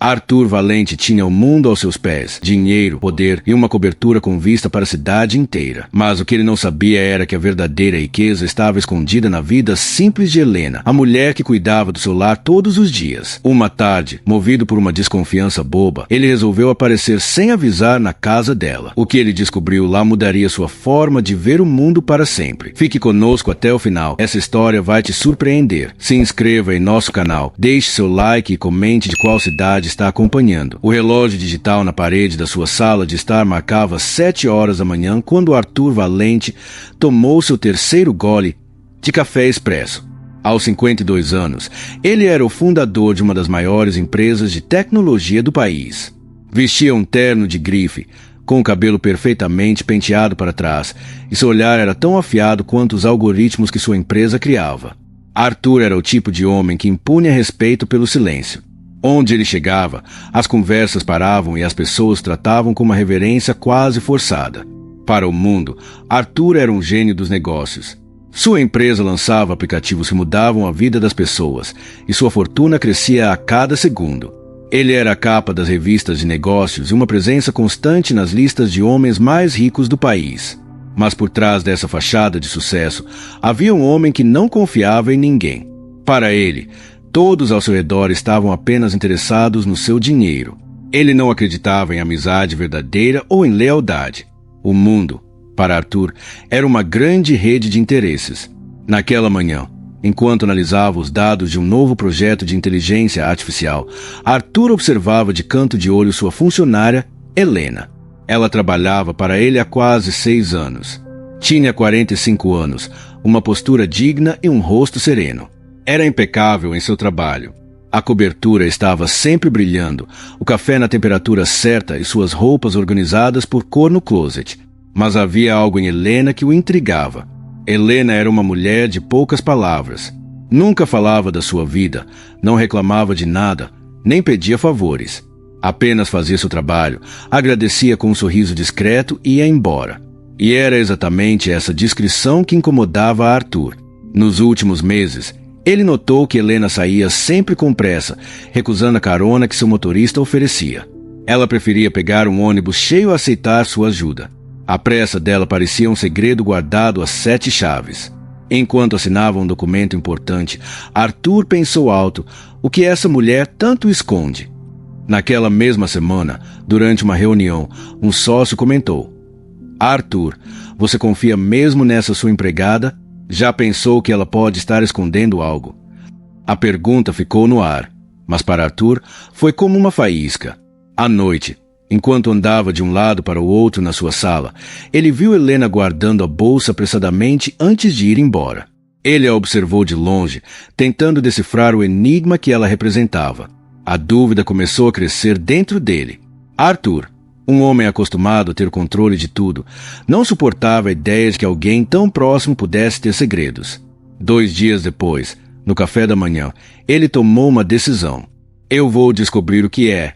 Arthur Valente tinha o mundo aos seus pés, dinheiro, poder e uma cobertura com vista para a cidade inteira. Mas o que ele não sabia era que a verdadeira riqueza estava escondida na vida simples de Helena, a mulher que cuidava do seu lar todos os dias. Uma tarde, movido por uma desconfiança boba, ele resolveu aparecer sem avisar na casa dela. O que ele descobriu lá mudaria sua forma de ver o mundo para sempre. Fique conosco até o final. Essa história vai te surpreender. Se inscreva em nosso canal, deixe seu like e comente de qual cidade está acompanhando. O relógio digital na parede da sua sala de estar marcava 7 horas da manhã quando Arthur Valente tomou seu terceiro gole de café expresso. Aos 52 anos, ele era o fundador de uma das maiores empresas de tecnologia do país. Vestia um terno de grife, com o cabelo perfeitamente penteado para trás, e seu olhar era tão afiado quanto os algoritmos que sua empresa criava. Arthur era o tipo de homem que impunha respeito pelo silêncio. Onde ele chegava, as conversas paravam e as pessoas tratavam com uma reverência quase forçada. Para o mundo, Arthur era um gênio dos negócios. Sua empresa lançava aplicativos que mudavam a vida das pessoas, e sua fortuna crescia a cada segundo. Ele era a capa das revistas de negócios e uma presença constante nas listas de homens mais ricos do país. Mas por trás dessa fachada de sucesso, havia um homem que não confiava em ninguém. Para ele, todos ao seu redor estavam apenas interessados no seu dinheiro. Ele não acreditava em amizade verdadeira ou em lealdade. O mundo, para Arthur, era uma grande rede de interesses. Naquela manhã, enquanto analisava os dados de um novo projeto de inteligência artificial, Arthur observava de canto de olho sua funcionária, Helena. Ela trabalhava para ele há quase 6 anos. Tinha 45 anos, uma postura digna e um rosto sereno. Era impecável em seu trabalho. A cobertura estava sempre brilhando, o café na temperatura certa e suas roupas organizadas por cor no closet. Mas havia algo em Helena que o intrigava. Helena era uma mulher de poucas palavras. Nunca falava da sua vida, não reclamava de nada, nem pedia favores. Apenas fazia seu trabalho, agradecia com um sorriso discreto e ia embora. E era exatamente essa discrição que incomodava Arthur. Nos últimos meses, ele notou que Helena saía sempre com pressa, recusando a carona que seu motorista oferecia. Ela preferia pegar um ônibus cheio a aceitar sua ajuda. A pressa dela parecia um segredo guardado a 7 chaves. Enquanto assinava um documento importante, Arthur pensou alto: o que essa mulher tanto esconde? Naquela mesma semana, durante uma reunião, um sócio comentou: Arthur, você confia mesmo nessa sua empregada? Já pensou que ela pode estar escondendo algo? A pergunta ficou no ar, mas para Arthur foi como uma faísca. À noite, enquanto andava de um lado para o outro na sua sala, ele viu Helena guardando a bolsa apressadamente antes de ir embora. Ele a observou de longe, tentando decifrar o enigma que ela representava. A dúvida começou a crescer dentro dele. Arthur, um homem acostumado a ter controle de tudo, não suportava a ideia de que alguém tão próximo pudesse ter segredos. 2 dias depois, no café da manhã, ele tomou uma decisão. Eu vou descobrir o que é,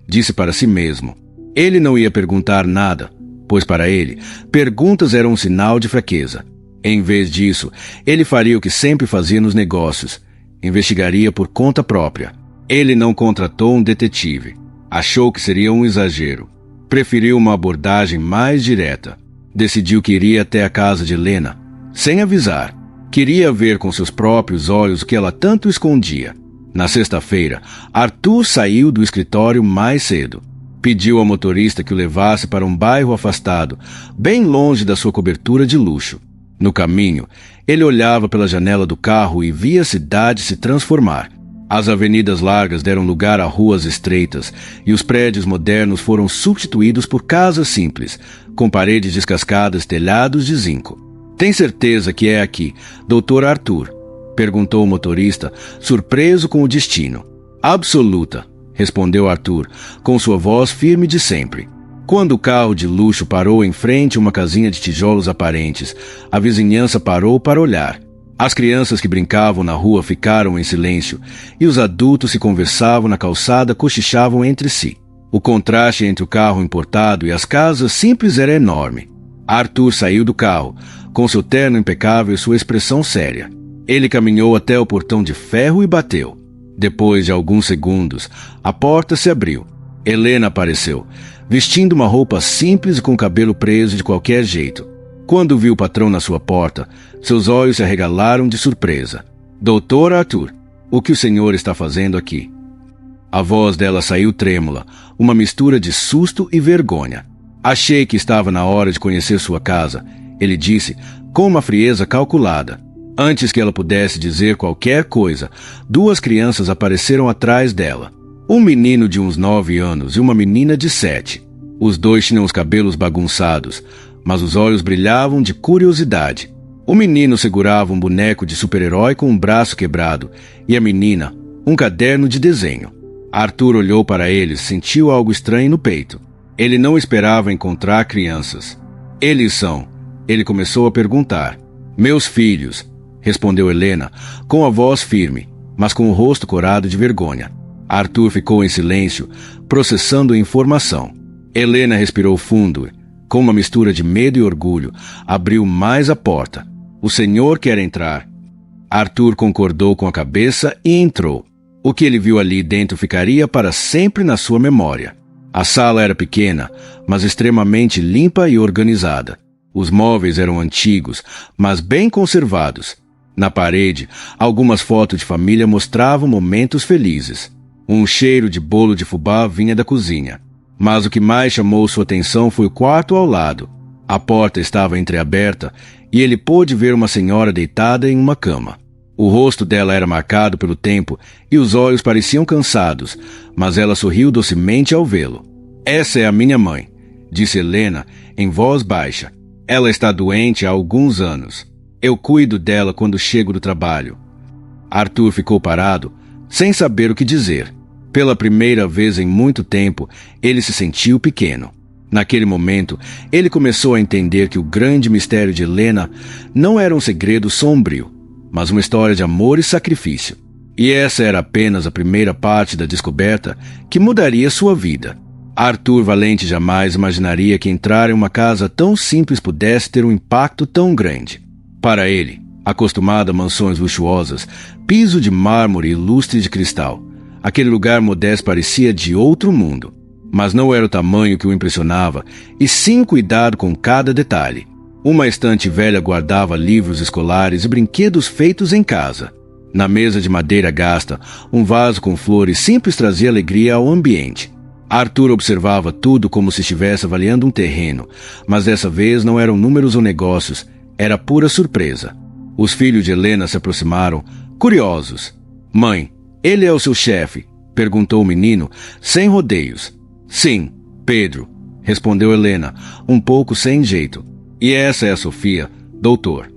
disse para si mesmo. Ele não ia perguntar nada, pois para ele, perguntas eram um sinal de fraqueza. Em vez disso, ele faria o que sempre fazia nos negócios, investigaria por conta própria. Ele não contratou um detetive. Achou que seria um exagero. Preferiu uma abordagem mais direta. Decidiu que iria até a casa de Helena, sem avisar. Queria ver com seus próprios olhos o que ela tanto escondia. Na sexta-feira, Arthur saiu do escritório mais cedo. Pediu ao motorista que o levasse para um bairro afastado, bem longe da sua cobertura de luxo. No caminho, ele olhava pela janela do carro e via a cidade se transformar. As avenidas largas deram lugar a ruas estreitas e os prédios modernos foram substituídos por casas simples, com paredes descascadas e telhados de zinco. Tem certeza que é aqui, Dr. Arthur? Perguntou o motorista, surpreso com o destino. Absoluta, respondeu Arthur, com sua voz firme de sempre. Quando o carro de luxo parou em frente a uma casinha de tijolos aparentes, a vizinhança parou para olhar. As crianças que brincavam na rua ficaram em silêncio, e os adultos que conversavam na calçada cochichavam entre si. O contraste entre o carro importado e as casas simples era enorme. Arthur saiu do carro, com seu terno impecável e sua expressão séria. Ele caminhou até o portão de ferro e bateu. Depois de alguns segundos, a porta se abriu. Helena apareceu, vestindo uma roupa simples e com o cabelo preso de qualquer jeito. Quando viu o patrão na sua porta, seus olhos se arregalaram de surpresa. Doutor Arthur, o que o senhor está fazendo aqui? A voz dela saiu trêmula, uma mistura de susto e vergonha. Achei que estava na hora de conhecer sua casa, ele disse, com uma frieza calculada. Antes que ela pudesse dizer qualquer coisa, 2 crianças apareceram atrás dela. Um menino de uns 9 anos e uma menina de 7. Os 2 tinham os cabelos bagunçados, mas os olhos brilhavam de curiosidade. O menino segurava um boneco de super-herói com um braço quebrado e a menina, um caderno de desenho. Arthur olhou para eles, sentiu algo estranho no peito. Ele não esperava encontrar crianças. Eles são. Ele começou a perguntar. Meus filhos, respondeu Helena, com a voz firme, mas com o rosto corado de vergonha. Arthur ficou em silêncio, processando a informação. Helena respirou fundo. Com uma mistura de medo e orgulho, abriu mais a porta. O senhor quer entrar? Arthur concordou com a cabeça e entrou. O que ele viu ali dentro ficaria para sempre na sua memória. A sala era pequena, mas extremamente limpa e organizada. Os móveis eram antigos, mas bem conservados. Na parede, algumas fotos de família mostravam momentos felizes. Um cheiro de bolo de fubá vinha da cozinha. Mas o que mais chamou sua atenção foi o quarto ao lado. A porta estava entreaberta e ele pôde ver uma senhora deitada em uma cama. O rosto dela era marcado pelo tempo e os olhos pareciam cansados, mas ela sorriu docemente ao vê-lo. Essa é a minha mãe, disse Helena em voz baixa. Ela está doente há alguns anos. Eu cuido dela quando chego do trabalho. Arthur ficou parado, sem saber o que dizer. Pela primeira vez em muito tempo, ele se sentiu pequeno. Naquele momento, ele começou a entender que o grande mistério de Helena não era um segredo sombrio, mas uma história de amor e sacrifício. E essa era apenas a primeira parte da descoberta que mudaria sua vida. Arthur Valente jamais imaginaria que entrar em uma casa tão simples pudesse ter um impacto tão grande. Para ele, acostumado a mansões luxuosas, piso de mármore e lustres de cristal, aquele lugar modesto parecia de outro mundo. Mas não era o tamanho que o impressionava, e sim o cuidado com cada detalhe. Uma estante velha guardava livros escolares e brinquedos feitos em casa. Na mesa de madeira gasta, um vaso com flores simples trazia alegria ao ambiente. Arthur observava tudo como se estivesse avaliando um terreno, mas dessa vez não eram números ou negócios, era pura surpresa. Os filhos de Helena se aproximaram, curiosos. Mãe, ele é o seu chefe? Perguntou o menino, sem rodeios. Sim, Pedro, respondeu Helena, um pouco sem jeito. E essa é a Sofia, doutor.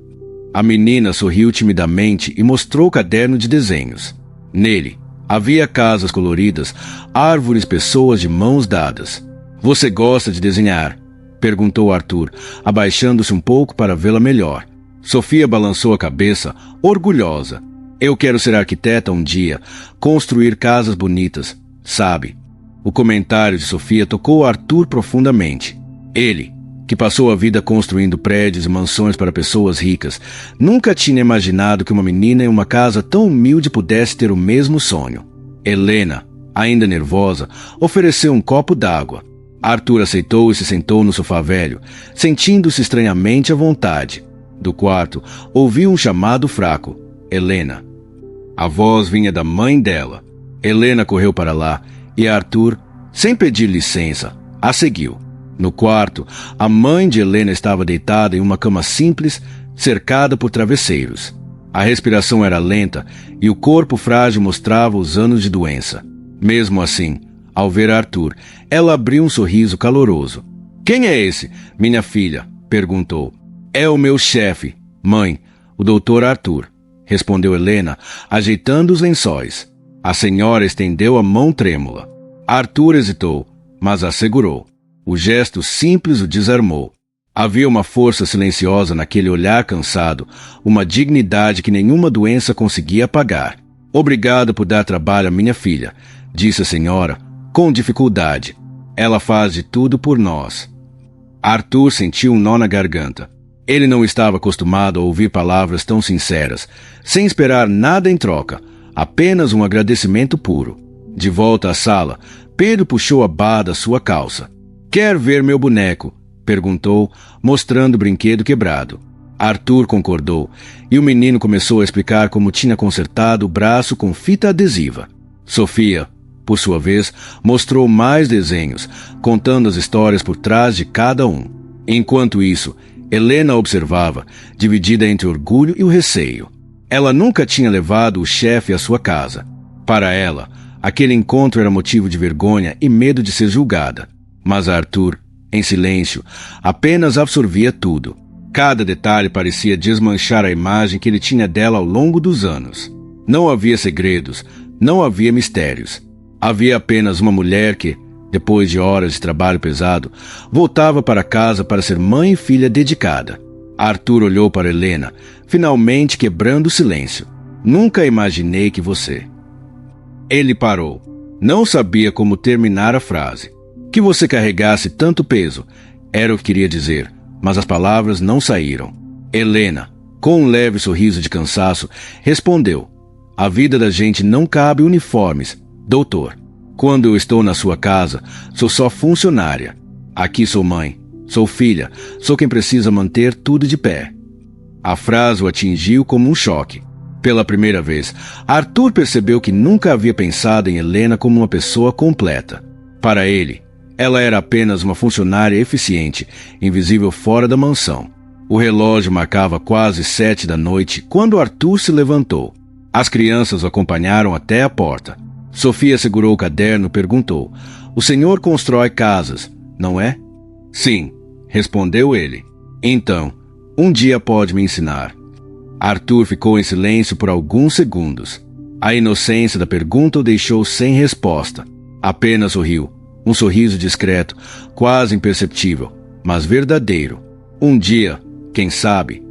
A menina sorriu timidamente e mostrou o caderno de desenhos. Nele, havia casas coloridas, árvores, pessoas de mãos dadas. Você gosta de desenhar? Perguntou Arthur, abaixando-se um pouco para vê-la melhor. Sofia balançou a cabeça, orgulhosa. Eu quero ser arquiteta um dia, construir casas bonitas, sabe? O comentário de Sofia tocou Arthur profundamente. Ele, que passou a vida construindo prédios e mansões para pessoas ricas, nunca tinha imaginado que uma menina em uma casa tão humilde pudesse ter o mesmo sonho. Helena, ainda nervosa, ofereceu um copo d'água. Arthur aceitou e se sentou no sofá velho, sentindo-se estranhamente à vontade. Do quarto, ouviu um chamado fraco. Helena. A voz vinha da mãe dela. Helena correu para lá e Arthur, sem pedir licença, a seguiu. No quarto, a mãe de Helena estava deitada em uma cama simples, cercada por travesseiros. A respiração era lenta e o corpo frágil mostrava os anos de doença. Mesmo assim, ao ver Arthur, ela abriu um sorriso caloroso. Quem é esse? Minha filha, perguntou. É o meu chefe, mãe, o doutor Arthur, respondeu Helena, ajeitando os lençóis. A senhora estendeu a mão trêmula. Arthur hesitou, mas a segurou. O gesto simples o desarmou. Havia uma força silenciosa naquele olhar cansado, uma dignidade que nenhuma doença conseguia apagar. Obrigado por dar trabalho à minha filha, disse a senhora, com dificuldade. Ela faz de tudo por nós. Arthur sentiu um nó na garganta. Ele não estava acostumado a ouvir palavras tão sinceras. Sem esperar nada em troca, apenas um agradecimento puro. De volta à sala, Pedro puxou a barra da sua calça. "Quer ver meu boneco?" perguntou, mostrando o brinquedo quebrado. Arthur concordou, e o menino começou a explicar como tinha consertado o braço com fita adesiva. Sofia, por sua vez, mostrou mais desenhos, contando as histórias por trás de cada um. Enquanto isso, Helena observava, dividida entre o orgulho e o receio. Ela nunca tinha levado o chefe à sua casa. Para ela, aquele encontro era motivo de vergonha e medo de ser julgada. Mas Arthur, em silêncio, apenas absorvia tudo. Cada detalhe parecia desmanchar a imagem que ele tinha dela ao longo dos anos. Não havia segredos, não havia mistérios. Havia apenas uma mulher que, depois de horas de trabalho pesado, voltava para casa para ser mãe e filha dedicada. Arthur olhou para Helena, finalmente quebrando o silêncio. "Nunca imaginei que você..." Ele parou. Não sabia como terminar a frase. "Que você carregasse tanto peso", era o que queria dizer, mas as palavras não saíram. Helena, com um leve sorriso de cansaço, respondeu: "A vida da gente não cabe uniformes, doutor. Quando eu estou na sua casa, sou só funcionária. Aqui sou mãe, sou filha, sou quem precisa manter tudo de pé." A frase o atingiu como um choque. Pela primeira vez, Arthur percebeu que nunca havia pensado em Helena como uma pessoa completa. Para ele, ela era apenas uma funcionária eficiente, invisível fora da mansão. O relógio marcava quase 7 da noite quando Arthur se levantou. As crianças o acompanharam até a porta. Sofia segurou o caderno e perguntou: "O senhor constrói casas, não é?" "Sim", respondeu ele. "Então, um dia pode me ensinar." Arthur ficou em silêncio por alguns segundos. A inocência da pergunta o deixou sem resposta. Apenas sorriu. Um sorriso discreto, quase imperceptível, mas verdadeiro. "Um dia, quem sabe?"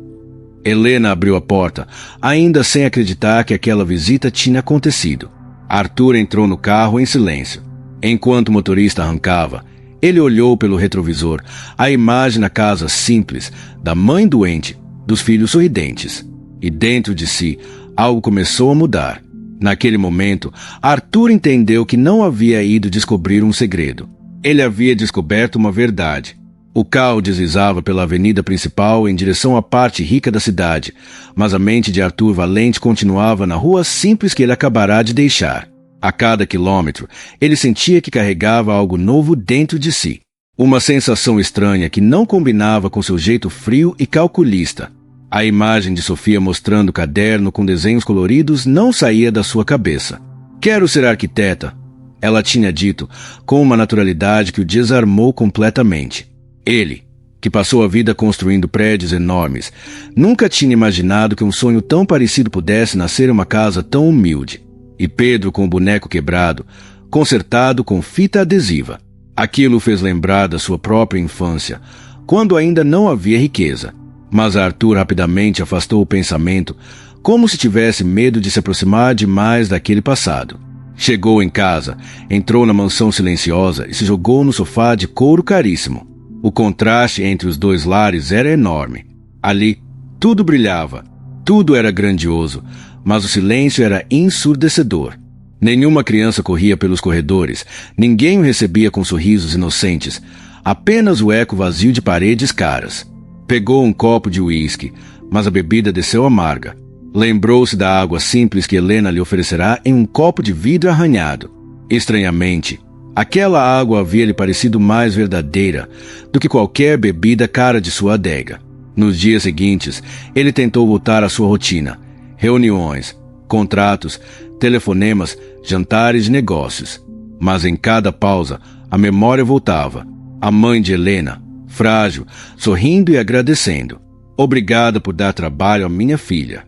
Helena abriu a porta, ainda sem acreditar que aquela visita tinha acontecido. Arthur entrou no carro em silêncio. Enquanto o motorista arrancava, ele olhou pelo retrovisor, a imagem na casa simples, da mãe doente, dos filhos sorridentes. E dentro de si, algo começou a mudar. Naquele momento, Arthur entendeu que não havia ido descobrir um segredo. Ele havia descoberto uma verdade. O carro deslizava pela avenida principal em direção à parte rica da cidade, mas a mente de Arthur Valente continuava na rua simples que ele acabará de deixar. A cada quilômetro, ele sentia que carregava algo novo dentro de si. Uma sensação estranha que não combinava com seu jeito frio e calculista. A imagem de Sofia mostrando o caderno com desenhos coloridos não saía da sua cabeça. "Quero ser arquiteta", ela tinha dito, com uma naturalidade que o desarmou completamente. Ele, que passou a vida construindo prédios enormes, nunca tinha imaginado que um sonho tão parecido pudesse nascer em uma casa tão humilde. E Pedro com o boneco quebrado, consertado com fita adesiva. Aquilo o fez lembrar da sua própria infância, quando ainda não havia riqueza. Mas Arthur rapidamente afastou o pensamento, como se tivesse medo de se aproximar demais daquele passado. Chegou em casa, entrou na mansão silenciosa e se jogou no sofá de couro caríssimo. O contraste entre os dois lares era enorme. Ali, tudo brilhava, tudo era grandioso, mas o silêncio era ensurdecedor. Nenhuma criança corria pelos corredores, ninguém o recebia com sorrisos inocentes, apenas o eco vazio de paredes caras. Pegou um copo de uísque, mas a bebida desceu amarga. Lembrou-se da água simples que Helena lhe oferecerá em um copo de vidro arranhado. Estranhamente, aquela água havia lhe parecido mais verdadeira do que qualquer bebida cara de sua adega. Nos dias seguintes, ele tentou voltar à sua rotina. Reuniões, contratos, telefonemas, jantares de negócios. Mas em cada pausa, a memória voltava. A mãe de Helena, frágil, sorrindo e agradecendo. Obrigada por dar trabalho à minha filha.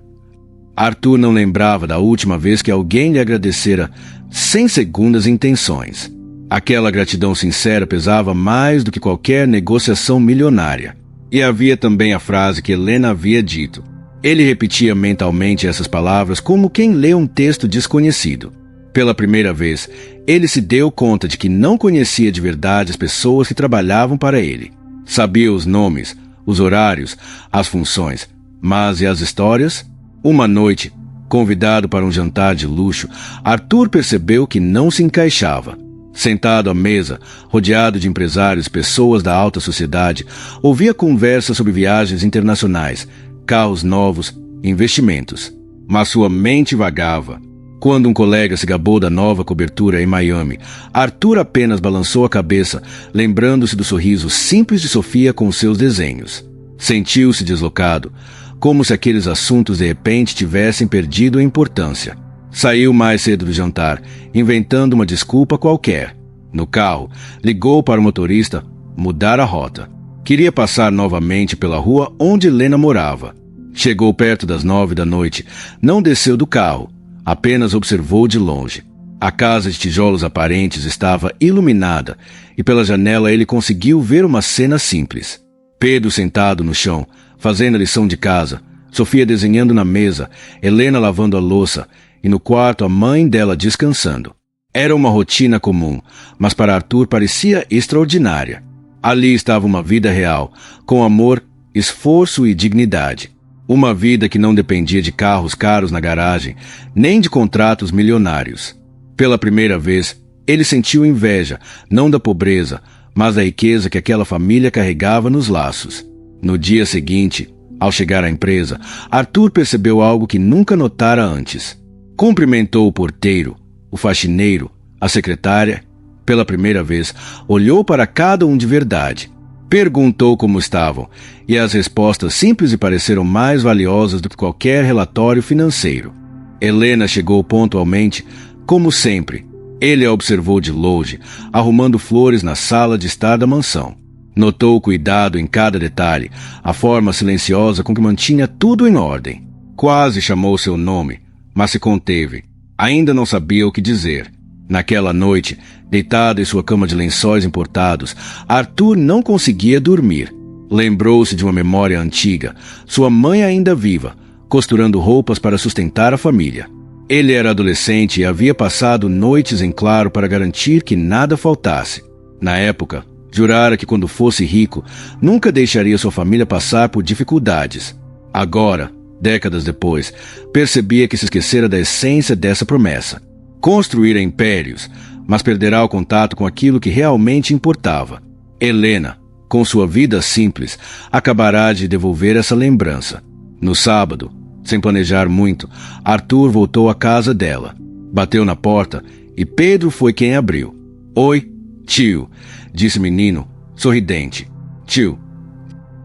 Arthur não lembrava da última vez que alguém lhe agradecera sem segundas intenções. Aquela gratidão sincera pesava mais do que qualquer negociação milionária. E havia também a frase que Helena havia dito. Ele repetia mentalmente essas palavras como quem lê um texto desconhecido. Pela primeira vez, ele se deu conta de que não conhecia de verdade as pessoas que trabalhavam para ele. Sabia os nomes, os horários, as funções, mas e as histórias? Uma noite, Convidado para um jantar de luxo, Arthur percebeu que não se encaixava. Sentado à mesa, rodeado de empresários e pessoas da alta sociedade, ouvia conversas sobre viagens internacionais, carros novos, investimentos. Mas sua mente vagava. Quando um colega se gabou da nova cobertura em Miami, Arthur apenas balançou a cabeça, lembrando-se do sorriso simples de Sofia com os seus desenhos. Sentiu-se deslocado, como se aqueles assuntos de repente tivessem perdido a importância. Saiu mais cedo do jantar, inventando uma desculpa qualquer. No carro, ligou para o motorista mudar a rota. Queria passar novamente pela rua onde Helena morava. Chegou perto das 9 da noite, não desceu do carro, apenas observou de longe. A casa de tijolos aparentes estava iluminada e pela janela ele conseguiu ver uma cena simples. Pedro sentado no chão, fazendo a lição de casa, Sofia desenhando na mesa, Helena lavando a louça e no quarto a mãe dela descansando. Era uma rotina comum, mas para Arthur parecia extraordinária. Ali estava uma vida real, com amor, esforço e dignidade. Uma vida que não dependia de carros caros na garagem, nem de contratos milionários. Pela primeira vez, ele sentiu inveja, não da pobreza, mas da riqueza que aquela família carregava nos laços. No dia seguinte, ao chegar à empresa, Arthur percebeu algo que nunca notara antes. Cumprimentou o porteiro, o faxineiro, a secretária. Pela primeira vez, olhou para cada um de verdade. Perguntou como estavam, e as respostas simples lhe pareceram mais valiosas do que qualquer relatório financeiro. Helena chegou pontualmente, como sempre. Ele a observou de longe, arrumando flores na sala de estar da mansão. Notou o cuidado em cada detalhe, a forma silenciosa com que mantinha tudo em ordem. Quase chamou seu nome, mas se conteve. Ainda não sabia o que dizer. Naquela noite, deitado em sua cama de lençóis importados, Arthur não conseguia dormir. Lembrou-se de uma memória antiga, sua mãe ainda viva, costurando roupas para sustentar a família. Ele era adolescente e havia passado noites em claro para garantir que nada faltasse. Na época, jurara que quando fosse rico, nunca deixaria sua família passar por dificuldades. Agora, décadas depois, percebia que se esquecera da essência dessa promessa. Construíra impérios, mas perderá o contato com aquilo que realmente importava. Helena, com sua vida simples, acabará de devolver essa lembrança. No sábado, sem planejar muito, Arthur voltou à casa dela. Bateu na porta e Pedro foi quem abriu. "Oi, tio", disse o menino, sorridente. "Tio."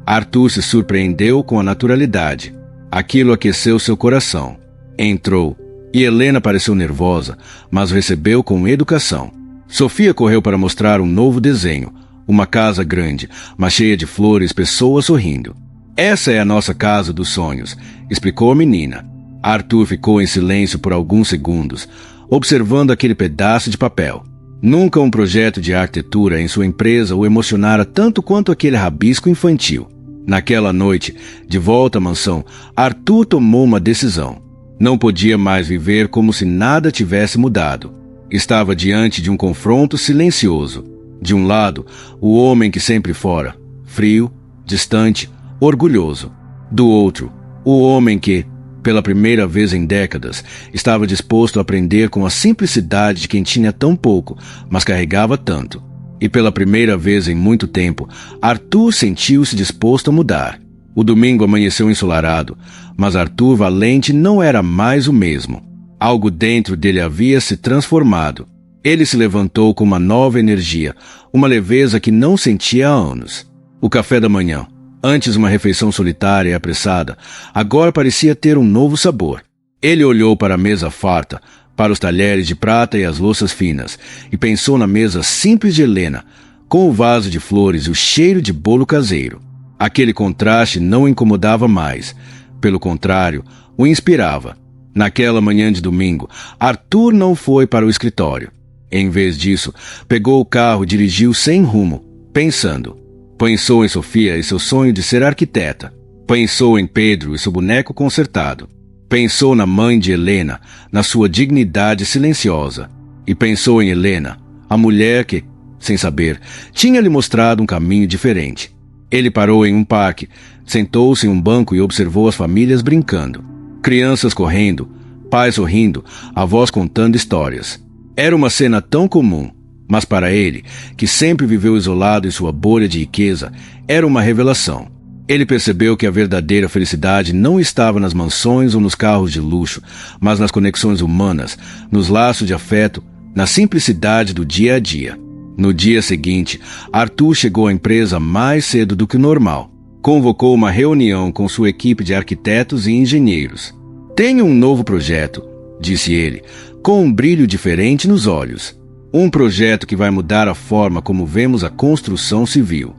Arthur se surpreendeu com a naturalidade. Aquilo aqueceu seu coração. Entrou, e Helena pareceu nervosa, mas recebeu com educação. Sofia correu para mostrar um novo desenho, uma casa grande, mas cheia de flores, pessoas sorrindo. "Essa é a nossa casa dos sonhos", explicou a menina. Arthur ficou em silêncio por alguns segundos, observando aquele pedaço de papel. Nunca um projeto de arquitetura em sua empresa o emocionara tanto quanto aquele rabisco infantil. Naquela noite, de volta à mansão, Arthur tomou uma decisão. Não podia mais viver como se nada tivesse mudado. Estava diante de um confronto silencioso. De um lado, o homem que sempre fora, frio, distante, orgulhoso. Do outro, o homem que, pela primeira vez em décadas, estava disposto a aprender com a simplicidade de quem tinha tão pouco, mas carregava tanto. E pela primeira vez em muito tempo, Arthur sentiu-se disposto a mudar. O domingo amanheceu ensolarado, mas Arthur Valente não era mais o mesmo. Algo dentro dele havia se transformado. Ele se levantou com uma nova energia, uma leveza que não sentia há anos. O café da manhã, antes uma refeição solitária e apressada, agora parecia ter um novo sabor. Ele olhou para a mesa farta, para os talheres de prata e as louças finas, e pensou na mesa simples de Helena, com o vaso de flores e o cheiro de bolo caseiro. Aquele contraste não o incomodava mais. Pelo contrário, o inspirava. Naquela manhã de domingo, Arthur não foi para o escritório. Em vez disso, pegou o carro e dirigiu sem rumo, pensando. Pensou em Sofia e seu sonho de ser arquiteta. Pensou em Pedro e seu boneco consertado. Pensou na mãe de Helena, na sua dignidade silenciosa. E pensou em Helena, a mulher que, sem saber, tinha lhe mostrado um caminho diferente. Ele parou em um parque, sentou-se em um banco e observou as famílias brincando. Crianças correndo, Pai sorrindo, avós contando histórias. Era uma cena tão comum, mas para ele, que sempre viveu isolado em sua bolha de riqueza, era uma revelação. Ele percebeu que a verdadeira felicidade não estava nas mansões ou nos carros de luxo, mas nas conexões humanas, nos laços de afeto, na simplicidade do dia a dia. No dia seguinte, Arthur chegou à empresa mais cedo do que o normal. Convocou uma reunião com sua equipe de arquitetos e engenheiros. "Tenho um novo projeto", disse ele, com um brilho diferente nos olhos. "Um projeto que vai mudar a forma como vemos a construção civil."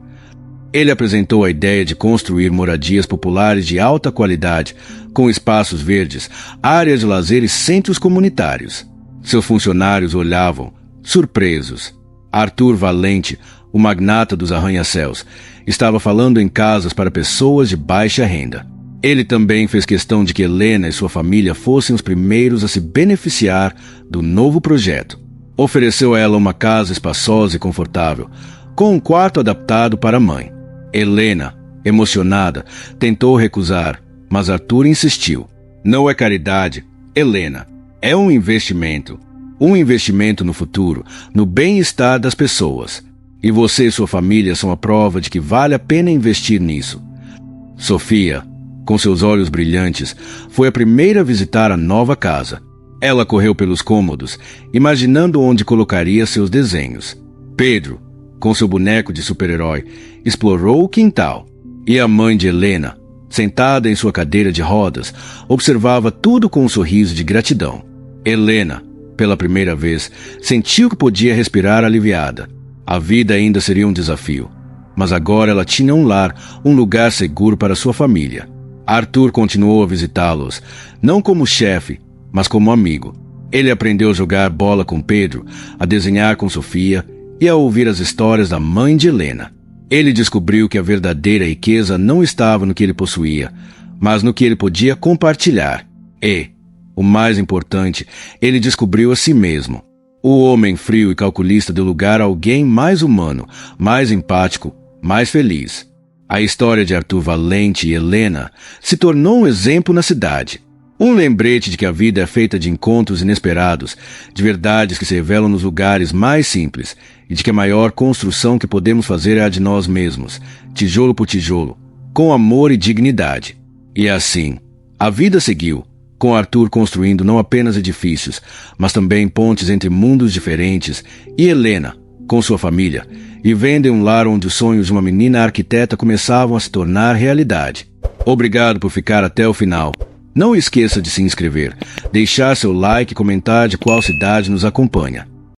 Ele apresentou a ideia de construir moradias populares de alta qualidade, com espaços verdes, áreas de lazer e centros comunitários. Seus funcionários olhavam, surpresos. Arthur Valente, o magnata dos arranha-céus, estava falando em casas para pessoas de baixa renda. Ele também fez questão de que Helena e sua família fossem os primeiros a se beneficiar do novo projeto. Ofereceu a ela uma casa espaçosa e confortável, com um quarto adaptado para a mãe. Helena, emocionada, tentou recusar, mas Arthur insistiu. "Não é caridade, Helena. É um investimento. Um investimento no futuro, no bem-estar das pessoas. E você e sua família são a prova de que vale a pena investir nisso." Sofia, com seus olhos brilhantes, foi a primeira a visitar a nova casa. Ela correu pelos cômodos, imaginando onde colocaria seus desenhos. Pedro, com seu boneco de super-herói, explorou o quintal. E a mãe de Helena, sentada em sua cadeira de rodas, observava tudo com um sorriso de gratidão. Helena, pela primeira vez, sentiu que podia respirar aliviada. A vida ainda seria um desafio, mas agora ela tinha um lar, um lugar seguro para sua família. Arthur continuou a visitá-los, não como chefe, mas como amigo. Ele aprendeu a jogar bola com Pedro, a desenhar com Sofia e a ouvir as histórias da mãe de Helena. Ele descobriu que a verdadeira riqueza não estava no que ele possuía, mas no que ele podia compartilhar. E, o mais importante, ele descobriu a si mesmo. O homem frio e calculista deu lugar a alguém mais humano, mais empático, mais feliz. A história de Arthur Valente e Helena se tornou um exemplo na cidade. Um lembrete de que a vida é feita de encontros inesperados, de verdades que se revelam nos lugares mais simples, e de que a maior construção que podemos fazer é a de nós mesmos, tijolo por tijolo, com amor e dignidade. E assim, a vida seguiu, com Arthur construindo não apenas edifícios, mas também pontes entre mundos diferentes, e Helena, com sua família, vivendo em um lar onde os sonhos de uma menina arquiteta começavam a se tornar realidade. Obrigado por ficar até o final. Não esqueça de se inscrever, deixar seu like e comentar de qual cidade nos acompanha.